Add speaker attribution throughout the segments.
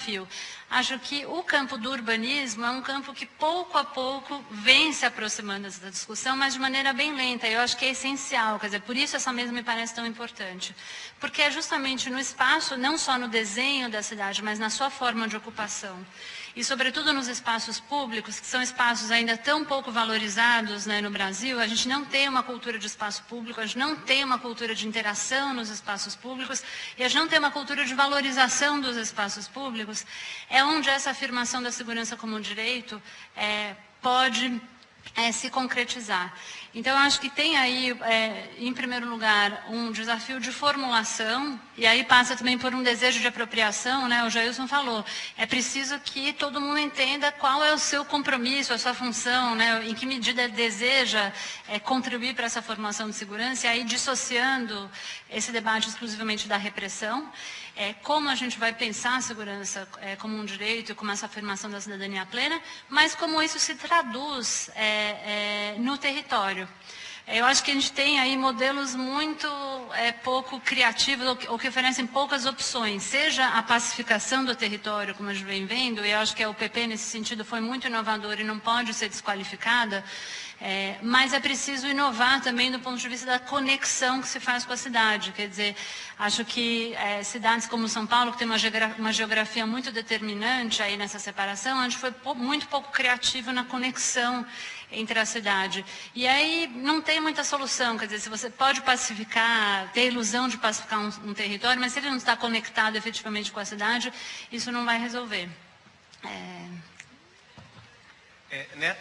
Speaker 1: desafio. Acho que o campo do urbanismo é um campo que pouco a pouco vem se aproximando dessa discussão, mas de maneira bem lenta. Eu acho que é essencial, quer dizer, por isso essa mesa me parece tão importante. Porque é justamente no espaço, não só no desenho da cidade, mas na sua forma de ocupação. E, sobretudo, nos espaços públicos, que são espaços ainda tão pouco valorizados, né, no Brasil, a gente não tem uma cultura de espaço público, a gente não tem uma cultura de interação nos espaços públicos, e a gente não tem uma cultura de valorização dos espaços públicos, é onde essa afirmação da segurança como um direito pode se concretizar. Então, eu acho que tem aí, em primeiro lugar, um desafio de formulação, e aí passa também por um desejo de apropriação, né? O Jailson falou, é preciso que todo mundo entenda qual é o seu compromisso, a sua função, né? Em que medida ele deseja contribuir para essa formação de segurança, e aí dissociando esse debate exclusivamente da repressão, como a gente vai pensar a segurança como um direito, como essa afirmação da cidadania plena, mas como isso se traduz no território. Eu acho que a gente tem aí modelos muito pouco criativos, ou que oferecem poucas opções, seja a pacificação do território, como a gente vem vendo, e eu acho que a UPP nesse sentido foi muito inovadora e não pode ser desqualificada, mas é preciso inovar também do ponto de vista da conexão que se faz com a cidade. Quer dizer, acho que cidades como São Paulo, que tem uma geografia muito determinante aí nessa separação, a gente foi muito pouco criativo na conexão entre a cidade. E aí não tem muita solução, quer dizer, se você pode pacificar, ter a ilusão de pacificar um território, mas se ele não está conectado efetivamente com a cidade, isso não vai resolver.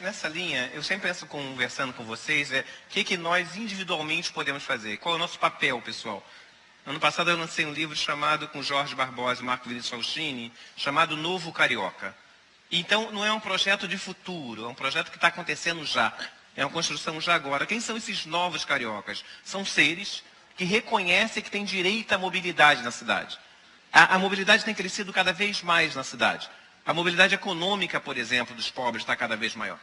Speaker 2: Nessa linha, eu sempre penso, conversando com vocês, o que nós individualmente podemos fazer? Qual é o nosso papel, pessoal? Ano passado eu lancei um livro chamado, com Jorge Barbosa e Marco Vinícius Faustini, chamado Novo Carioca. Então, não é um projeto de futuro, é um projeto que está acontecendo já. É uma construção já agora. Quem são esses novos cariocas? São seres que reconhecem que têm direito à mobilidade na cidade. A mobilidade tem crescido cada vez mais na cidade. A mobilidade econômica, por exemplo, dos pobres está cada vez maior.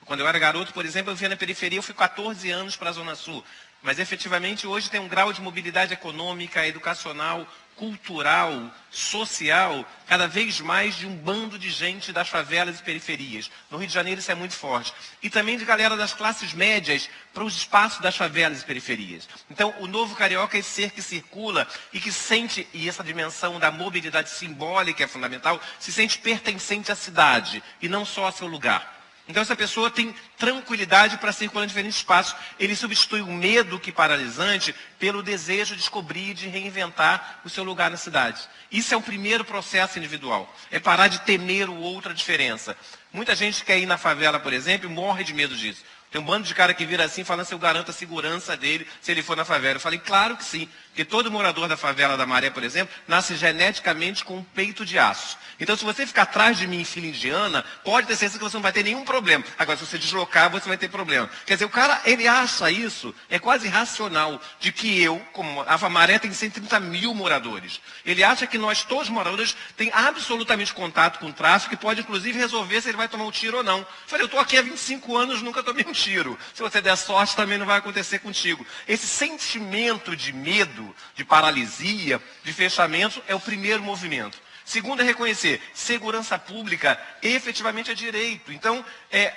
Speaker 2: Quando eu era garoto, por exemplo, eu via na periferia, eu fui 14 anos para a Zona Sul. Mas, efetivamente, hoje tem um grau de mobilidade econômica, educacional, cultural, social, cada vez mais de um bando de gente das favelas e periferias. No Rio de Janeiro isso é muito forte. E também de galera das classes médias para os espaços das favelas e periferias. Então, o novo carioca é esse ser que circula e que sente, e essa dimensão da mobilidade simbólica é fundamental, se sente pertencente à cidade e não só ao seu lugar. Então, essa pessoa tem tranquilidade para circular em diferentes espaços. Ele substitui o medo que paralisante pelo desejo de descobrir, de reinventar o seu lugar na cidade. Isso é o primeiro processo individual. É parar de temer o outro, a diferença. Muita gente quer ir na favela, por exemplo, e morre de medo disso. Tem um bando de cara que vira assim, falando se eu garanto a segurança dele se ele for na favela. Eu falei, claro que sim. Porque todo morador da favela da Maré, por exemplo, nasce geneticamente com um peito de aço. Então, se você ficar atrás de mim em fila indiana, pode ter certeza que você não vai ter nenhum problema. Agora, se você deslocar, você vai ter problema. Quer dizer, o cara, ele acha isso, é quase irracional, de que eu, como a Maré tem 130 mil moradores. Ele acha que nós, todos os moradores, tem absolutamente contato com o tráfico, que pode, inclusive, resolver se ele vai tomar um tiro ou não. Eu falei, eu estou aqui há 25 anos, nunca tomei um tiro. Se você der sorte, também não vai acontecer contigo. Esse sentimento de medo, de paralisia, de fechamento, é o primeiro movimento. Segundo é reconhecer, segurança pública efetivamente é direito. Então,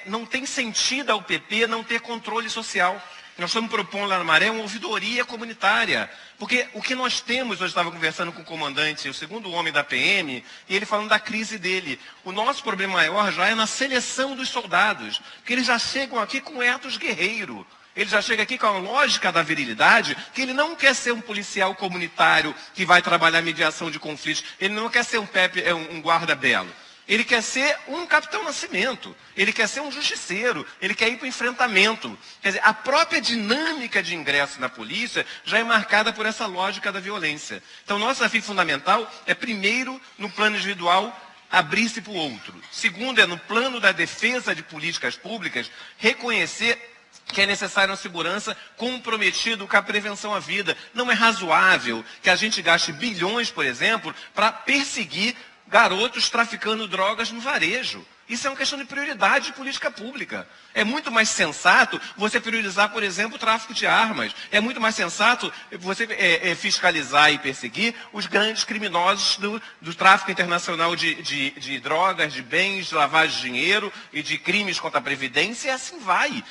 Speaker 2: não tem sentido a UPP não ter controle social. Nós estamos propondo lá na Maré uma ouvidoria comunitária. Porque o que nós temos, eu estava conversando com o comandante, o segundo homem da PM, e ele falando da crise dele. O nosso problema maior já é na seleção dos soldados. Porque eles já chegam aqui com ethos guerreiro. Ele já chega aqui com a lógica da virilidade, que ele não quer ser um policial comunitário que vai trabalhar mediação de conflitos. Ele não quer ser um guarda-belo. Ele quer ser um Capitão Nascimento. Ele quer ser um justiceiro. Ele quer ir para o enfrentamento. Quer dizer, a própria dinâmica de ingresso na polícia já é marcada por essa lógica da violência. Então, nosso desafio fundamental é, primeiro, no plano individual, abrir-se para o outro. Segundo, é no plano da defesa de políticas públicas, reconhecer que é necessária uma segurança comprometido com a prevenção à vida. Não é razoável que a gente gaste bilhões, por exemplo, para perseguir garotos traficando drogas no varejo. Isso é uma questão de prioridade de política pública. É muito mais sensato você priorizar, por exemplo, o tráfico de armas. É muito mais sensato você fiscalizar e perseguir os grandes criminosos do tráfico internacional de drogas, de bens, de lavagem de dinheiro e de crimes contra a Previdência, e assim vai.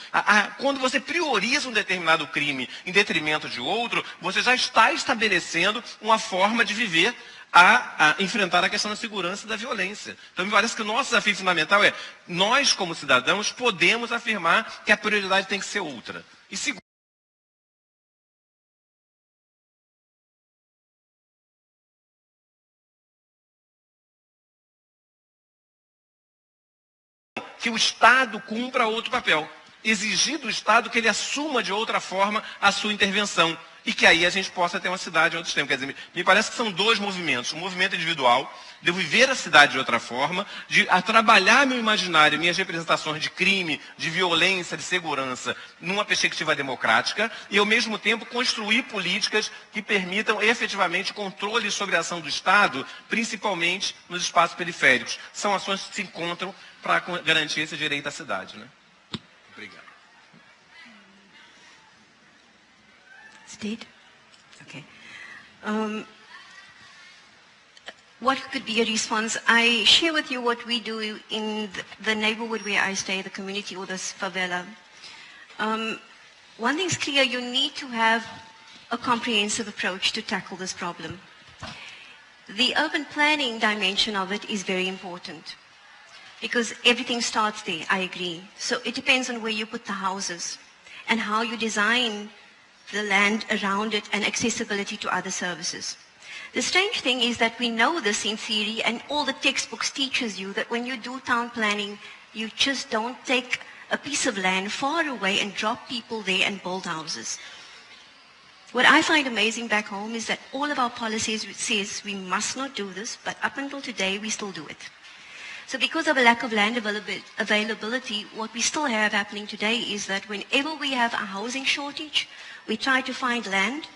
Speaker 2: Quando você prioriza um determinado crime em detrimento de outro, você já está estabelecendo uma forma de viver a enfrentar a questão da segurança e da violência. Então, me parece que o nosso desafio fundamental é, nós, como cidadãos, podemos afirmar que a prioridade tem que ser outra. E segundo, que o Estado cumpra outro papel. Exigir do Estado que ele assuma de outra forma a sua intervenção. E que aí a gente possa ter uma cidade em outros tempos. Quer dizer, me parece que são dois movimentos. Um movimento individual, de eu viver a cidade de outra forma, de trabalhar meu imaginário, minhas representações de crime, de violência, de segurança, numa perspectiva democrática, e ao mesmo tempo construir políticas que permitam efetivamente controle sobre a ação do Estado, principalmente nos espaços periféricos. São ações que se encontram para garantir esse direito à cidade, né? Obrigado.
Speaker 3: State? Okay. What could be a response? I share with you what we do in the neighborhood where I stay, the community or the favela. One thing's clear, you need to have a comprehensive approach to tackle this problem. The urban planning dimension of it is very important because everything starts there, I agree. So it depends on where you put the houses and how you design the land around it and accessibility to other services. The strange thing is that we know this in theory and all the textbooks teaches you that when you do town planning, you just don't take a piece of land far away and drop people there and build houses. What I find amazing back home is that all of our policies says we must not do this, but up until today we still do it. So because of a lack of land availability, what we still have happening today is that whenever we have a housing shortage, we try to find land,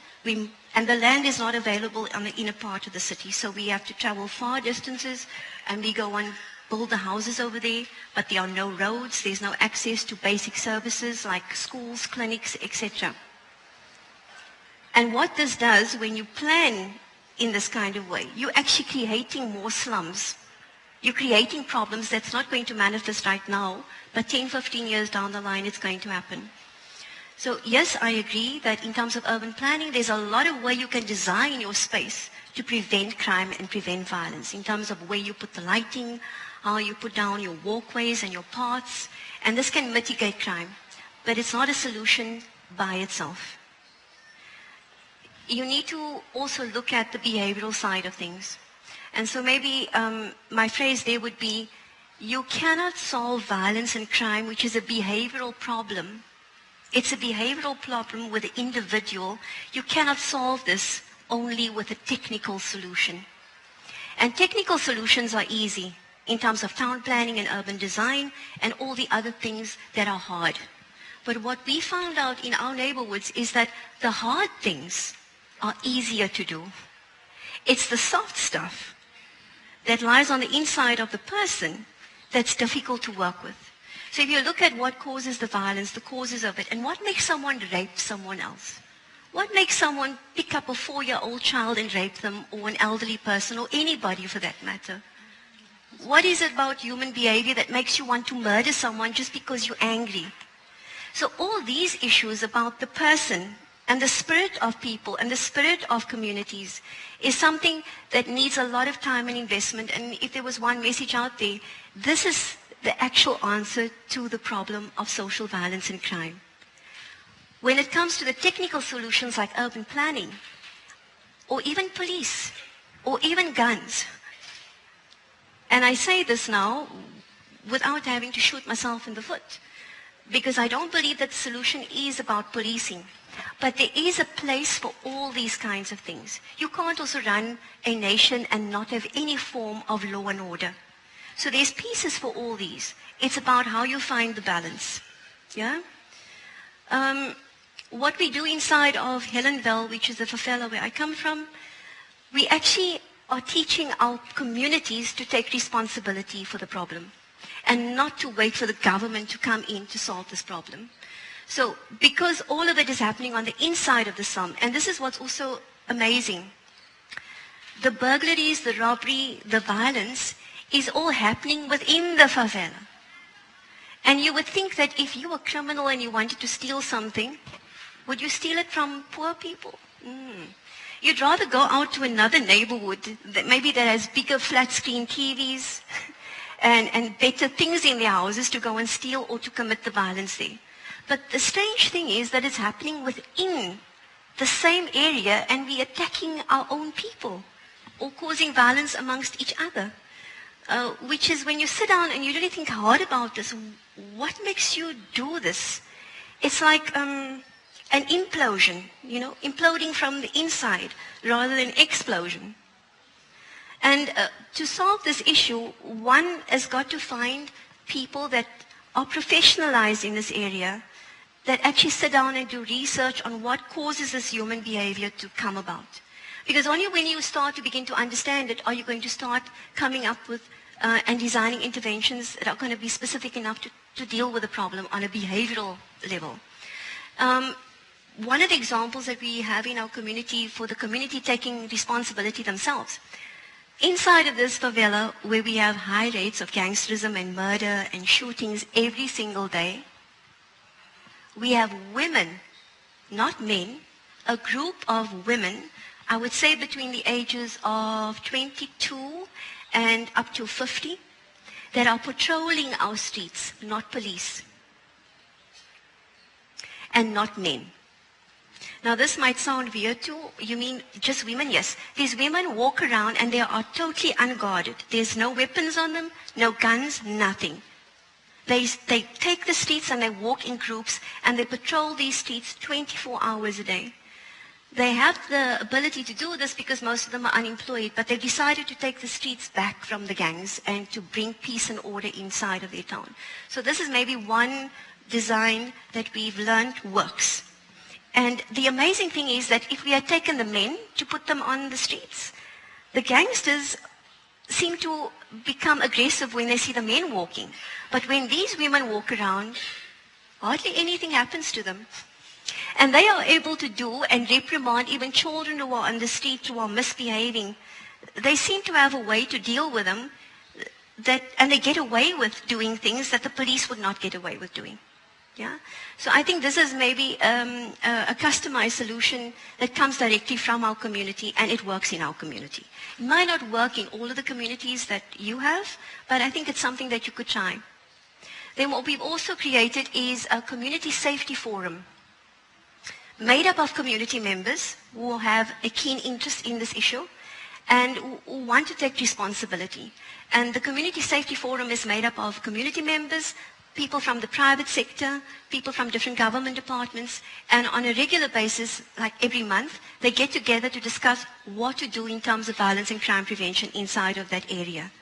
Speaker 3: and the land is not available in the inner part of the city. So we have to travel far distances, and we go and build the houses over there, but there are no roads, there's no access to basic services like schools, clinics, etc. And what this does, when you plan in this kind of way, you're actually creating more slums. You're creating problems that's not going to manifest right now, but 10, 15 years down the line, it's going to happen. So yes, I agree that in terms of urban planning, there's a lot of way you can design your space to prevent crime and prevent violence, in terms of where you put the lighting, how you put down your walkways and your paths, and this can mitigate crime. But it's not a solution by itself. You need to also look at the behavioral side of things. And so maybe my phrase there would be, you cannot solve violence and crime, which is a behavioral problem. It's a behavioral problem with the individual. You cannot solve this only with a technical solution. And technical solutions are easy in terms of town planning and urban design and all the other things that are hard. But what we found out in our neighborhoods is that the hard things are easier to do. It's the soft stuff that lies on the inside of the person that's difficult to work with. So if you look at what causes the violence, the causes of it, and what makes someone rape someone else? What makes someone pick up a 4-year-old child and rape them, or an elderly person, or anybody for that matter? What is it about human behavior that makes you want to murder someone just because you're angry? So all these issues about the person and the spirit of people and the spirit of communities is something that needs a lot of time and investment. And if there was one message out there, this is the actual answer to the problem of social violence and crime. When it comes to the technical solutions like urban planning, or even police, or even guns, and I say this now without having to shoot myself in the foot, because I don't believe that the solution is about policing. But there is a place for all these kinds of things. You can't also run a nation and not have any form of law and order. So there's pieces for all these. It's about how you find the balance. Yeah? What we do inside of Helenville, which is the favela where I come from, we actually are teaching our communities to take responsibility for the problem and not to wait for the government to come in to solve this problem. So because all of it is happening on the inside of the slum, and this is what's also amazing, the burglaries, the robbery, the violence is all happening within the favela. And you would think that if you were a criminal and you wanted to steal something, would you steal it from poor people? You'd rather go out to another neighborhood that maybe that has bigger flat screen TVs and better things in their houses to go and steal or to commit the violence there. But the strange thing is that it's happening within the same area and we're attacking our own people or causing violence amongst each other. Which is when you sit down and you really think hard about this, what makes you do this? It's like an implosion, imploding from the inside rather than explosion. And to solve this issue, one has got to find people that are professionalized in this area that actually sit down and do research on what causes this human behavior to come about. Because only when you start to begin to understand it are you going to start coming up with and designing interventions that are going to be specific enough to deal with the problem on a behavioral level. One of the examples that we have in our community for the community taking responsibility themselves, inside of this favela where we have high rates of gangsterism and murder and shootings every single day, we have women, not men, a group of women, I would say between the ages of 22 and up to 50, that are patrolling our streets, not police, and not men. Now this might sound weird too. You mean just women? Yes. These women walk around and they are totally unguarded. There's no weapons on them, no guns, nothing. They take the streets and they walk in groups and they patrol these streets 24 hours a day. They have the ability to do this because most of them are unemployed, but they've decided to take the streets back from the gangs and to bring peace and order inside of their town. So this is maybe one design that we've learned works. And the amazing thing is that if we had taken the men to put them on the streets, the gangsters seem to become aggressive when they see the men walking. But when these women walk around, hardly anything happens to them. And they are able to do and reprimand even children who are on the street who are misbehaving. They seem to have a way to deal with them, and they get away with doing things that the police would not get away with doing. Yeah? So I think this is maybe a customized solution that comes directly from our community, and it works in our community. It might not work in all of the communities that you have, but I think it's something that you could try. Then what we've also created is a community safety forum, made up of community members who have a keen interest in this issue and who want to take responsibility. And the Community Safety Forum is made up of community members, people from the private sector, people from different government departments, and on a regular basis, like every month, they get together to discuss what to do in terms of violence and crime prevention inside of that area.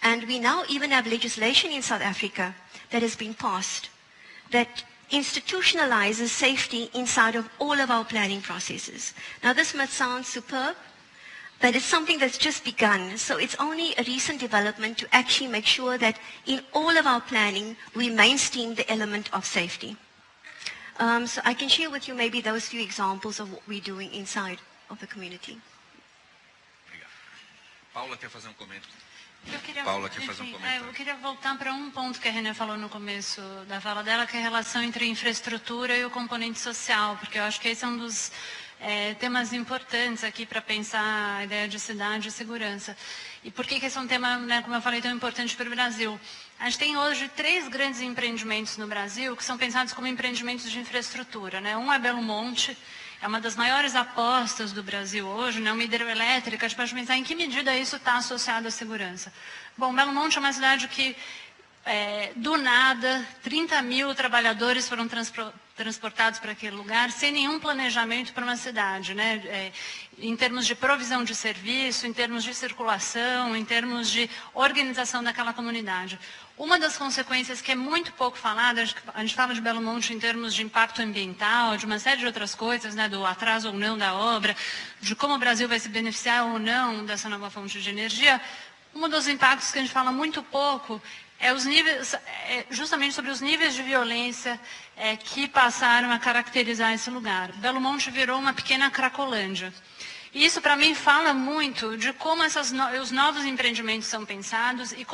Speaker 3: And we now even have legislation in South Africa that has been passed that institutionalizes safety inside of all of our planning processes. Now this might sound superb, but it's something that's just begun. So it's only a recent development to actually make sure that in all of our planning, we mainstream the element of safety. So I can share with you maybe those few examples of what we're doing inside of the community.
Speaker 4: Paula quer fazer comentário.
Speaker 1: Paula quer fazer comentário. Eu queria voltar para um ponto que a Renê falou no começo da fala dela, que é a relação entre infraestrutura e o componente social, porque eu acho que esse é um dos temas importantes aqui para pensar a ideia de cidade e segurança. E por que esse é um tema, né, como eu falei, tão importante para o Brasil? A gente tem hoje 3 grandes empreendimentos no Brasil que são pensados como empreendimentos de infraestrutura, né? Um é Belo Monte, é uma das maiores apostas do Brasil hoje, né? Uma hidrelétrica. A gente pode pensar em que medida isso está associado à segurança. Bom, Belo Monte é uma cidade que, do nada, 30 mil trabalhadores foram transportados para aquele lugar sem nenhum planejamento para uma cidade, né? Em termos de provisão de serviço, em termos de circulação, em termos de organização daquela comunidade. Uma das consequências que é muito pouco falada, a gente fala de Belo Monte em termos de impacto ambiental, de uma série de outras coisas, né, do atraso ou não da obra, de como o Brasil vai se beneficiar ou não dessa nova fonte de energia. Um dos impactos que a gente fala muito pouco é os níveis, justamente sobre os níveis de violência que passaram a caracterizar esse lugar. Belo Monte virou uma pequena Cracolândia. E isso, para mim, fala muito de como os novos empreendimentos são pensados e